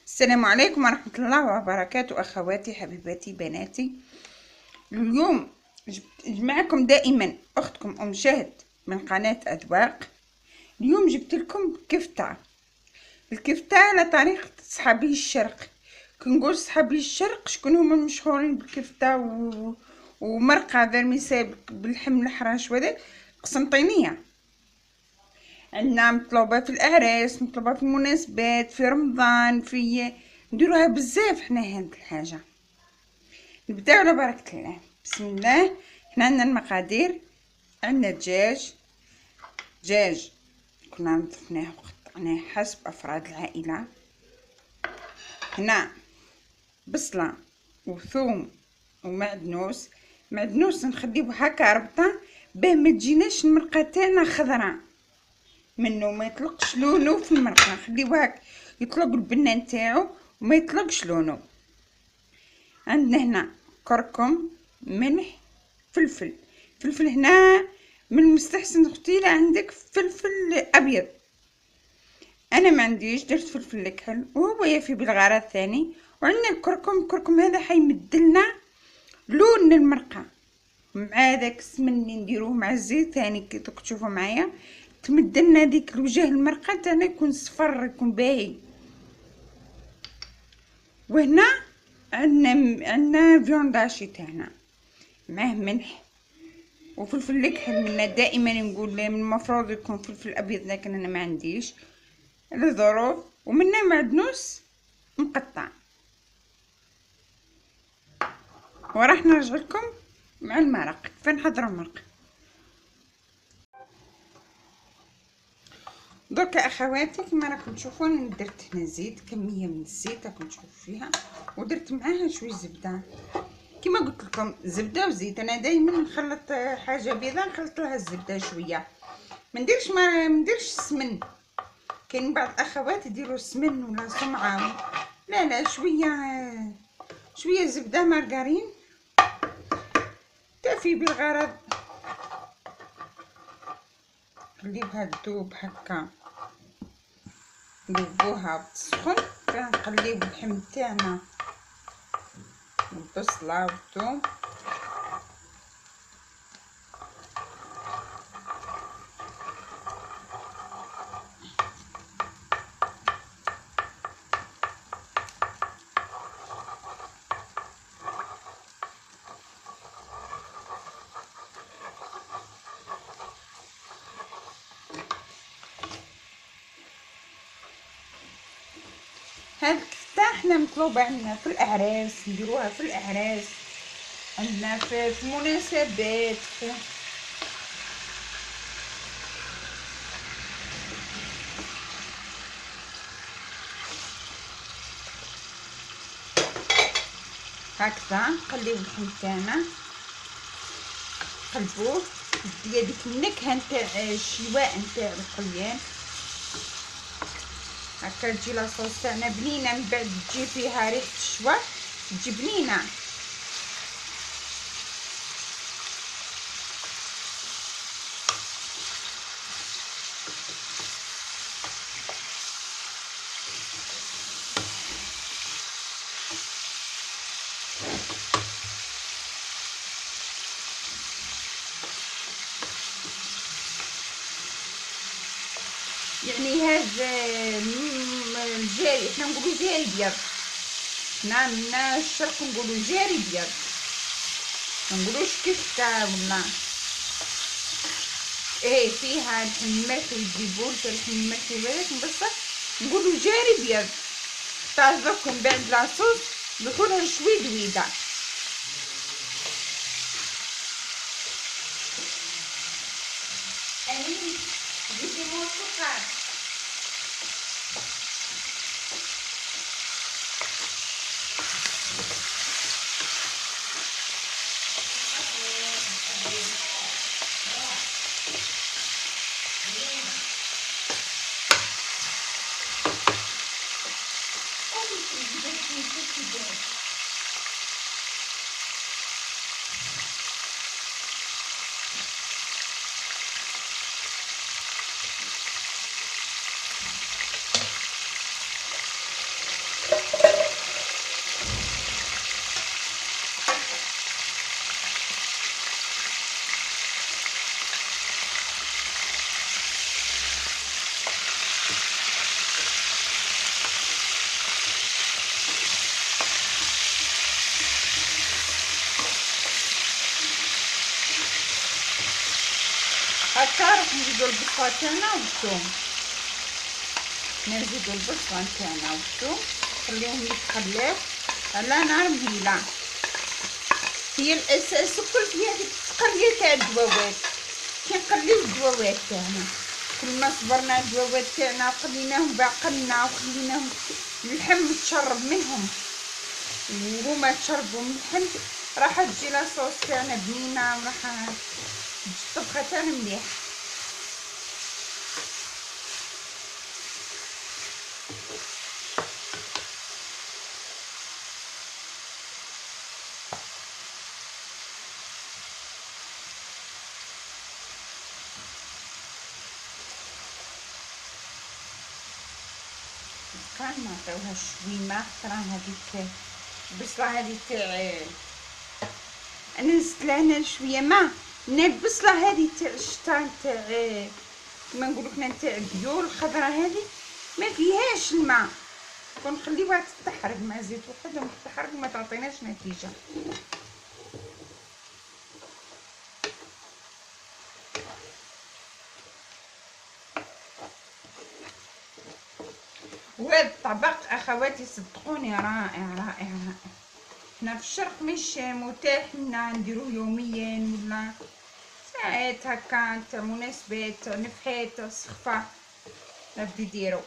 السلام عليكم ورحمة الله وبركاته، أخواتي حبيباتي بناتي. اليوم معكم دائما أختكم أم شهد من قناة أذواق. اليوم جبت لكم كفتة. الكفتة على طريقة صحابي الشرق. كنقول صحابي الشرق شكون هما المشهورين بالكفتة ومرقة فيرميسيل باللحم الحراش وهذا قسنطينية. عندنا مطلوبة في الأعراس، مطلوبة في المناسبات، في رمضان، في نديروها بزاف حنا هاد الحاجة. نبداو على بركة الله. بسم الله. حنا عندنا المقادير. عندنا دجاج كنا نظفناه وقطعناه حسب أفراد العائلة. هنا بصلة وثوم ومعدنوس. معدنوس نخليوه هكا ربطة باه ما تجيناش المرقة تاعنا خضراء منه، ما يطلقش لونه في المرقه. نخليوه هكا يطلق البنه نتاعو وما يطلقش لونه. عندنا هنا كركم، ملح، فلفل هنا من المستحسن اختي لا عندك فلفل ابيض. انا ما عنديش، درت فلفل الكحل وهو يفي بالغرض الثاني. وعندنا الكركم هذا حيمدلنا لون المرقه مع داك السمن اللي نديروه مع الزيت ثاني كي تشوفوا معايا تمدلنا ديك الوجه المرقه تاعنا يكون صفر يكون باهي. وهنا عندنا فيونداشي تاعنا معاه ملح وفلفل الكحل. منا دائما نقول من المفروض يكون فلفل ابيض لكن انا ما عنديش للظروف. ومنا معدنوس مقطع. وراح نرجع لكم مع المرق كيف نحضروا المرق. درك اخواتي كما راكم تشوفون درت هنا زيت، كميه من الزيت راكم تشوفوا فيها، ودرت معاها شويه زبده. كما قلت لكم زبده وزيت. انا دائما نخلط حاجه بيضاء نخلط لها الزبده شويه، ما نديرش السمن. كاين بعض الاخوات يديروا السمن ولا سمعه. لا شويه زبده مارغرين تافي بالغرض. خليوها تذوب هكا، نذوبوها وتسخن. كنقليو اللحم تاعنا والبصله والثوم. هاد الكفته حنا مطلوبه عندنا في الاعراس، نديروها في الاعراس، عندنا في المناسبات هكذا. نقليو اللحم تاعنا، نقلبوه ديال ديك النكهه نتاع الشواء نتاع القليان. هكا تجي لاصوص تاعنا بنينه، من بعد تجي فيها ريحه الشوا تجي بنينه. يعني هذا الجاري، احنا نقولوا جاري ابيض. حنا من الشرق نقولوا جاري ابيض، ما نقولوش كفته ولا. ايه فيها لحم ملحي يجيبوا لحم ملحي ولكن بصح نقولوا جاري ابيض. تعذبكم بعد لاصوص ندخلها شوي دويده. امين جيبي مو السكر. راح نزيدو البصله تاعنا والثوم، نزيدو البصله تاعنا والثوم نخليهم يتخليو على نار مهيله. هي الاساس الكل في هذيك التقريه تاع الدواوات، كي نقليو الدواوات تاعنا كل ما صبرنا الدواوات تاعنا وقليناهم بعقلنا وخليناهم اللحم تشرب منهم وهما تشربوا من اللحم، راح تجي لاصوص تاعنا بنينه وراح تجي الطبخه تاعنا مليح. كان نعطيوها شويمه ترى هذيك البصله هذه تاع انا نزدت لها هنا شويه ما من البصله هذه تاع الشتا تاع كيما نقولوا حنا تاع الديور الخضراء هذه ما فيهاش الماء، ونخليوها تتحرق مع زيت وحده تتحرق ما تعطيناش نتيجه. وهذا الطبق اخواتي صدقوني رائع رائع رائع. حنا في الشرق مش متاح لنا نديروه يوميا ولا ساعات هكا تاع مناسبات تاع نفحات تاع سخفه نبدي ديرو.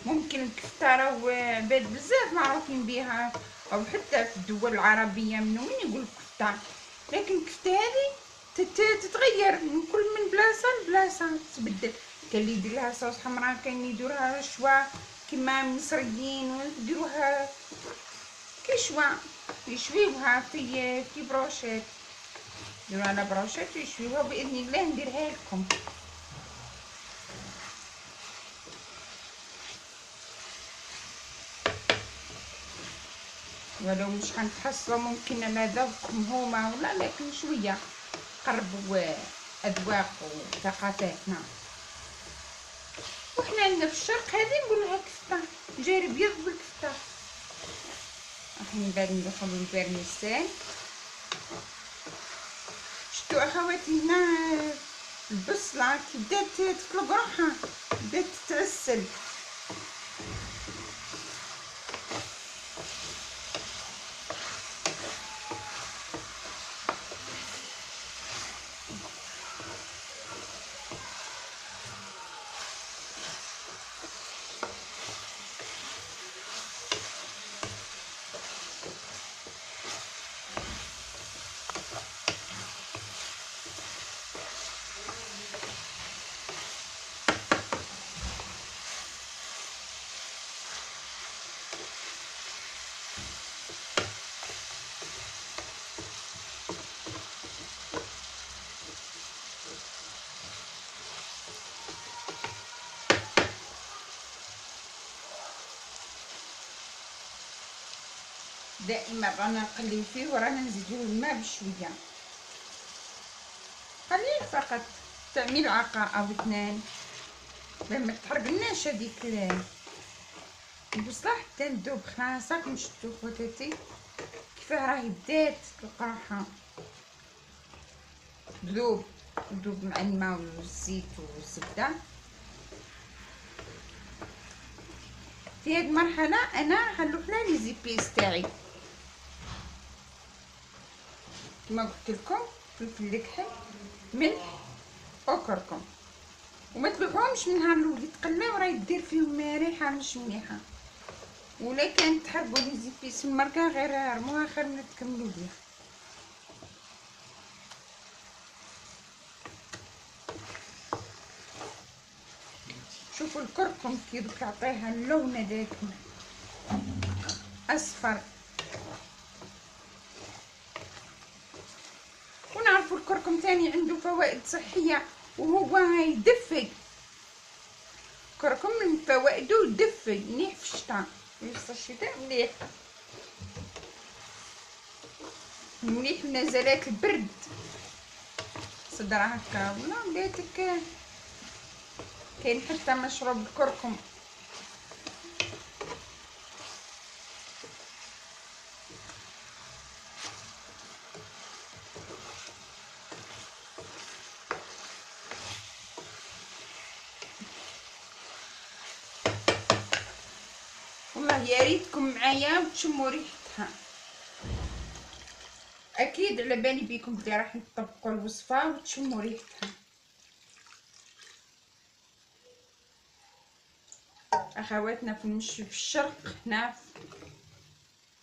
ممكن الكفته راهو عباد بزاف معروفين بها او حتى في الدول العربيه منو من يقول كفته، لكن الكفته هذه تتغير من كل من بلاصه لبلاصه تبدل. كاين اللي يدير لها صوص حمراء، كاين اللي يديروها شوا كيما المصريين ويديروها كشوا يشويوها في بروشيت، يديروها على بروشيت ويشويوها. باذن الله نديرها لكم. ولو مش حنتحصلوا ممكن على ذوقكم هما ولا، لكن شويه قربوا اذواق وثقافاتنا. وحنا عندنا في الشرق هذه نقولوها كفته، جاري بيض بالكفته. راح من بعد ندخلوا البرميسان. شتو اخواتي هنا البصله كي بدات تطلق روحها بدات تتعسل. دائما رانا نقليو فيه ورانا نزيدوه الماء بشويه قليل فقط تاع ملعقه او 2 باش ما تحرقلناش هذيك البصله حتى تذوب. خلاص راكم شفتوا خواتاتي كيفاه راهي بدات تطلق روحها، تذوب مع الماء والزيت والزبده. في هذه المرحله انا حنلوح لها لي زيبيس تاعي كما قلت لكم، فلفل الكحل ملح وكركم، وما تلوحوهمش من نهار الاول يتقلاو راه يدير فيهم ريحه مش مليحه. ولا كان تحبوا لي زيبيس المركه غير رموها خير من تكملوا بها. شوفوا الكركم كي دوك يعطيها اللون هذاك اصفر. ونعرفوا الكركم ثاني عنده فوائد صحيه وهو يدفي. الكركم من فوائده يدفي مليح في الشتاء، في الشتاء مليح. مليح نزلات البرد صدر هكا ولا بيتك. كاين حتى مشروب الكركم. والله يا ريتكم معايا وتشموا ريحتها. اكيد على بالي بيكم بلي راح نطبقوا الوصفه وتشموا ريحتها. اخواتنا في الشرق هنا في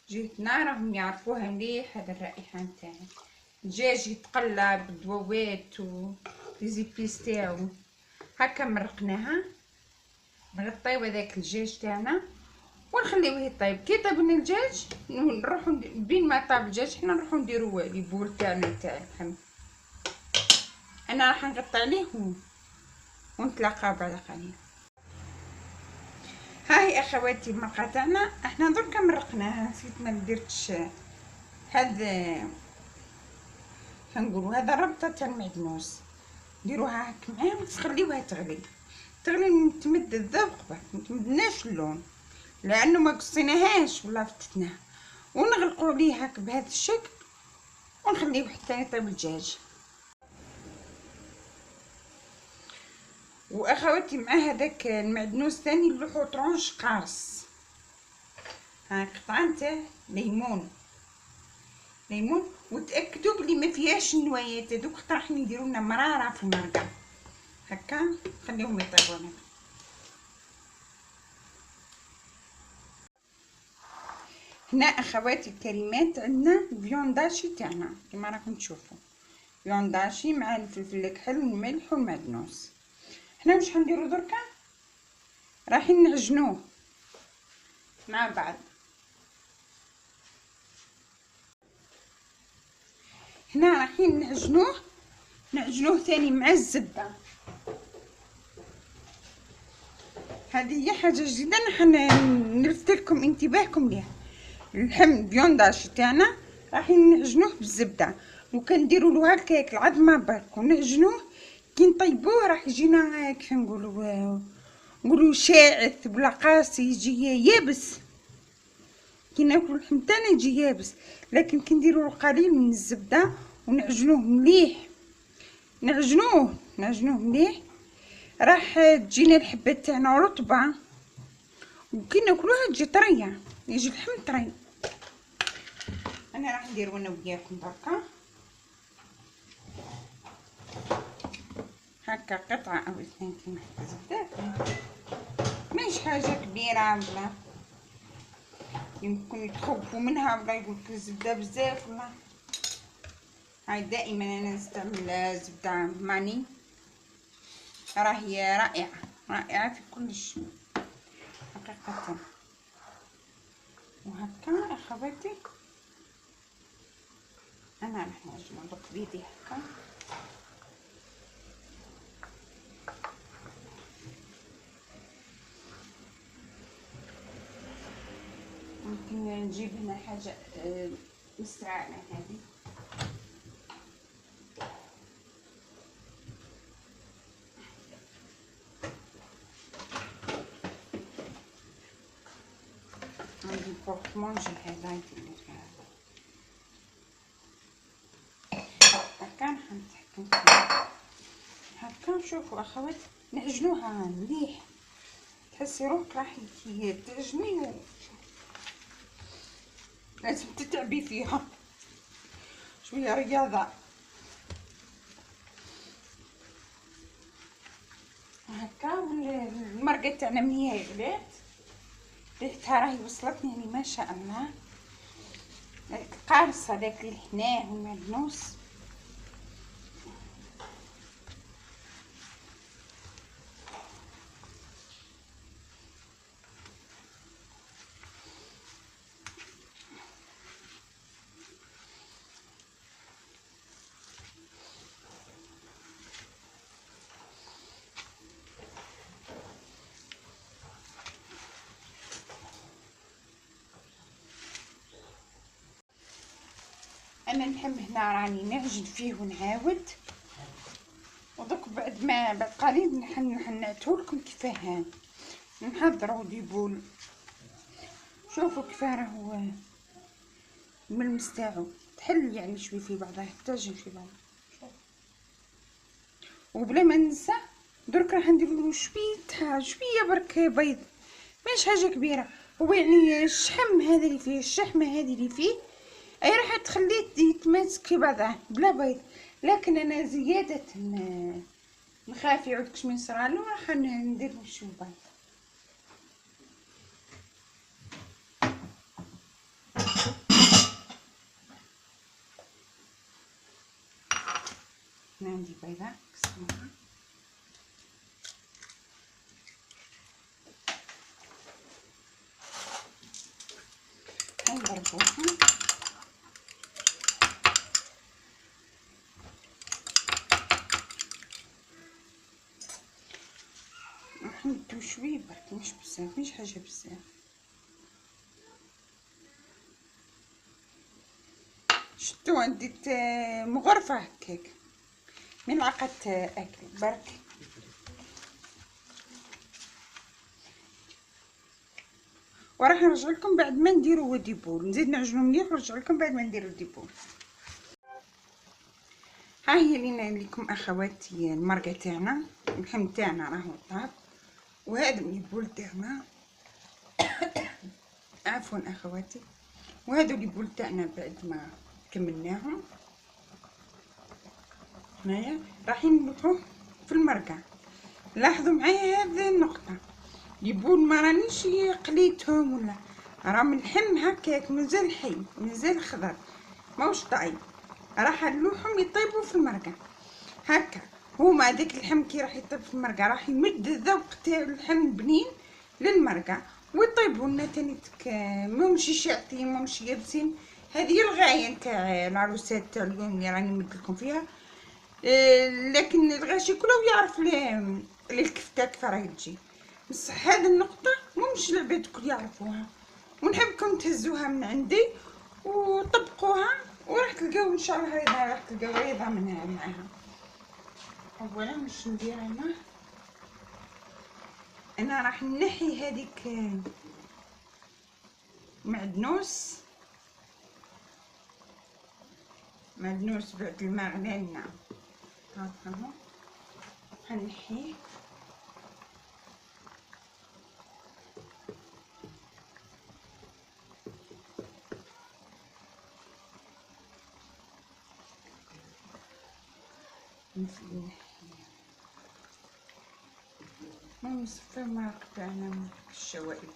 جهتنا راهم يعرفوها مليح هذا الرائحه نتاعها. الدجاج يتقلى بالدواوات و ليزيبيس تاعو. هكا مرقناها، نغطيو هذاك الدجاج تاعنا ونخليوه يطيب. كي طيب لنا الدجاج نروحو بين ما طاب الدجاج حنا نروحو نديرو لي بول تاعنا تاع اللحم. انا راح نغطي عليه ونتلاقاو بعد قليل. هاي اخواتي المرقه تاعنا احنا دركا مرقناها. نسيت ما درتش هذا كنقولوا هذا الربطه تاع المعدنوس. ديروها هاك معاه وتخليوها تغلي تمد الذوق بعد ما تمدناش اللون لانه ما قصيناهاش ولا فتتناها. ونغلقوا عليه هاك بهذا الشكل ونخليه حتى يطيب الدجاج. واخواتي مع هذاك المعدنوس ثاني نلوحو طرونش قارص. ها قطعه تاع ليمون وتاكدوا بلي ما فيهاش النوايات. هذوك راح نديروا لنا مراره في المرقه هكا خليهم يطيبوا لنا. هنا اخواتي الكريمات عندنا الفيونداشي تاعنا كما راكم تشوفوا. فيونداشي مع الفلفل الكحل والملح والمعدنوس. حنا واش حنديروا دركا رايحين نعجنوه مع بعض. هنا رايحين نعجنوه ثاني مع الزبده. هذه هي حاجه جديده نلفت لكم انتباهكم ليها. اللحم بيونداش تاعنا رايحين نعجنوه بالزبده وكنديروا له هكاك العظمه برك ونعجنوه. كي نطيبوه راح يجينا كيف نقولوا شاعث ولا قاسي، يجي يابس. كي ناكلو اللحم تاعنا يجي يابس، لكن كي نديروا قليل من الزبده ونعجنوه مليح نعجنوه مليح راح تجينا الحبه تاعنا رطبه. وكي ناكلوها تجي طريه، يجي اللحم طري. انا راح ندير انا وياكم بركا هكا قطعه او اثنين كيما هكا زبده. ماهيش حاجه كبيره ولا يمكن يتخوفوا منها ولا يقولك الزبده بزاف ولا. هاي دائما انا نستعمل زبده ماني راهي رائعه في كل شيء حقيقه. وهكا اخواتي انا راح نعجن دوك بيدي هكا. ممكن نجيب هنا حاجه مسرعه هذه. عندي بورتمونجي هذا يدير هكا نتحكم فيه هكا. شوفوا اخوات نعجنوها مليح تحسي روحك راح تعجني لازم تتعبي فيها شويه رياضه. هكا المرقه تاعنا من هي غلات ريحتها راهي وصلتني يعني ما شاء الله. القارص هذاك اللي حناه والمعدنوس انا اللحم هنا راني نعجن فيه ونعاود، ودوك بعد قليل نعتهولكم كيفاه نحضروا دي بول. شوفوا كيفاه راهو الملمس تاعو تحل يعني شوي في بعضها، يحتاج في بعض. وبلا ما ننسى درك راح ندير له شويه برك بيض، مش حاجه كبيره. هو يعني الشحم هذا اللي فيه، الشحمه هذه اللي فيه اي راح تخليه يتماسك في بعضه بلا بيض. لكن انا زياده نخاف يعود كش من صرالو، راح ندير له شويه بيض. هنا عندي بيضه كسرناها، نضربوها. راح ندو شويه برك، مش بزاف، مش حاجه بزاف. شتو ديت مغرفه هكاك، ملعقه اكل برك. وراح نرجع لكم بعد ما نديرو ديبول، نزيد نعجنو مليح ونرجع لكم بعد ما نديرو ديبول. ها هي لينا لكم اخواتي المرقه تاعنا، اللحم تاعنا راهو طاب، وهذا الديبول تاعنا عفوا اخواتي، وهذا الديبول تاعنا بعد ما كملناهم. هنايا رايحين نروحو في المرقه. لاحظوا معايا هذه النقطه، ديبول ما رانيش قليتهم ولا، راهم اللحم هكاك مازال حي مازال خضر ماهوش طايب، راح نلوحهم يطيبوا في المرقه هكا. هما داك اللحم كي راح يطيب في المرقه راح يمد الذوق تاع اللحم بنين للمرقه، ويطيبوا لنا تاني ماهمش شاعتين ماهمش يابسين. هذه الغايه نتاع العروسات تاع اليوم اللي راني نمد لكم فيها. لكن الغاشي كله يعرف الكفته كيف راهي تجي، بصح هذه النقطه مش العباد الكل يعرفوها، ونحبكم تهزوها من عندي وطبقوها، وراح تلقاو ان شاء الله راح تلقاو رضا منها معاها. اولا باش ندير انا راح نحي هذيك معدنوس بعد الماء غلينا، هاكا هو حنحيه. نصفي المرق تاعنا من الشوائب.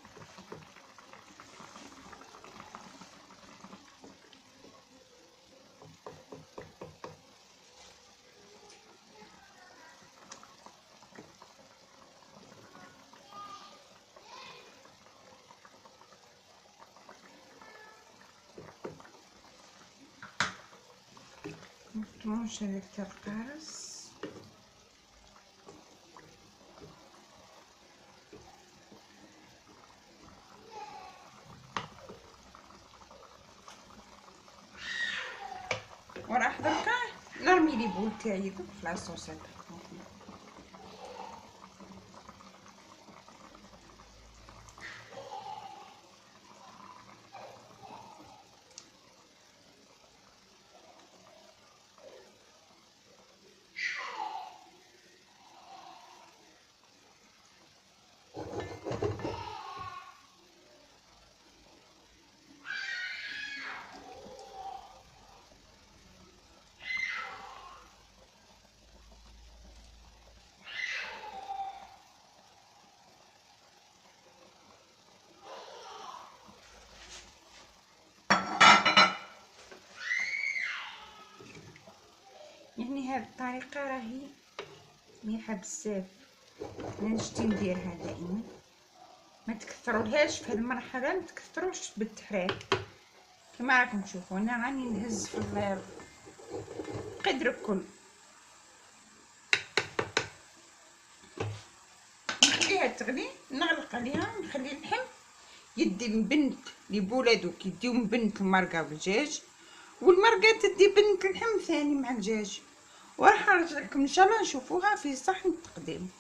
مفهومش هذاك تاع القارص. وراح دركا نرمي لي بول تاعي دوك في لاصوصات. يعني هذه الطريقه راهي مليحه بزاف، نشتي نديرها دائما. ما تكثرولهاش في هذه المرحله، ما تكثروش بالتحريك. كما راكم تشوفوا انا راني نهز في القدر الكل، نخليها تغلي، نغلق عليها، نخلي اللحم يدي مبنت لي بولادوك يديو مبنت المرقه والدجاج، والمرقة تدي بنت اللحم ثاني مع الدجاج. وراح نرجع لكم ان شاء الله نشوفوها في صحن التقديم.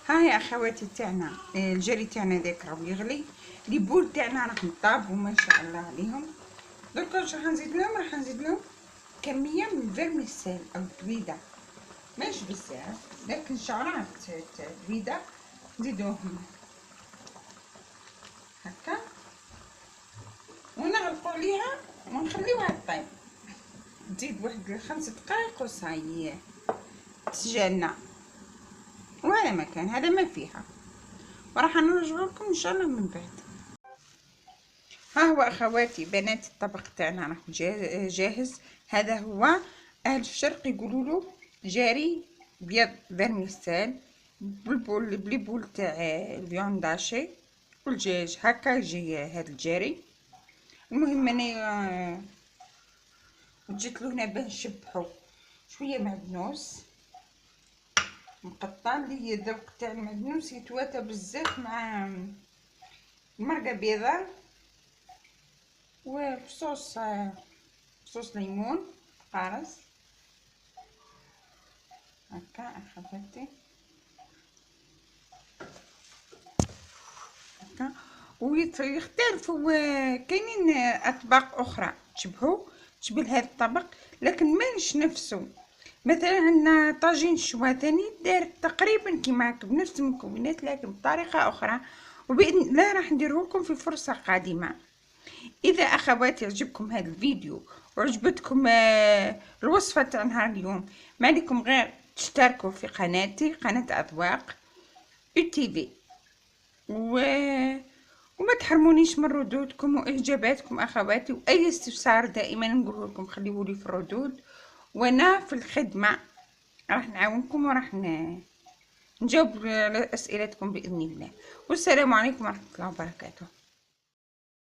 ها يا اخواتي تاعنا الجري تاعنا داك راهو يغلي، لي بول تاعنا راح نطابو ما شاء الله عليهم. دركا واش راح نزيد لهم كميه من الفيرميسيل او الدويده، ماش بزاف لكن شعرات تاع الدويده نزيدوهم هكا ونغلقوا عليها ونخليوها طيب. تزيد واحد 5 دقائق وصاي تسجلنا، وهذا مكان هذا ما فيها، وراح نرجع لكم ان شاء الله من بعد. ها هو اخواتي بنات الطبق تاعنا راه جاهز. هذا هو اهل الشرق يقولوا له جاري بيض فيرميسيل بلي بول تاع الفيونداشي والدجاج، هكا يجي هذا الجاري. المهم انا جيت له هنا باه نشبحو شويه معدنوس مقطع، اللي هي الذوق تاع المعدنوس يتواتى بزاف مع المرقه بيضاء وصوص ليمون قارص هكا اخواتي هكا. ويختلفوا كاينين اطباق اخرى تشبه لهذا الطبق لكن ماهيش نفسه. مثلا عندنا طاجين شوا ثاني دار تقريبا كيما هكا بنفس المكونات لكن بطريقه اخرى، وباذن الله راح نديره لكم في فرصه قادمه. اذا اخواتي عجبكم هذا الفيديو وعجبتكم الوصفه تاع نهار اليوم، ما عليكم غير تشتركوا في قناتي قناه اذواق UTV وما تحرمونيش من ردودكم واجاباتكم اخواتي، واي استفسار دائما نقول لكم خليوا لي في الردود، وانا في الخدمه راح نعاونكم وراح نجاوب على اسئلتكم باذن الله. والسلام عليكم ورحمه الله وبركاته.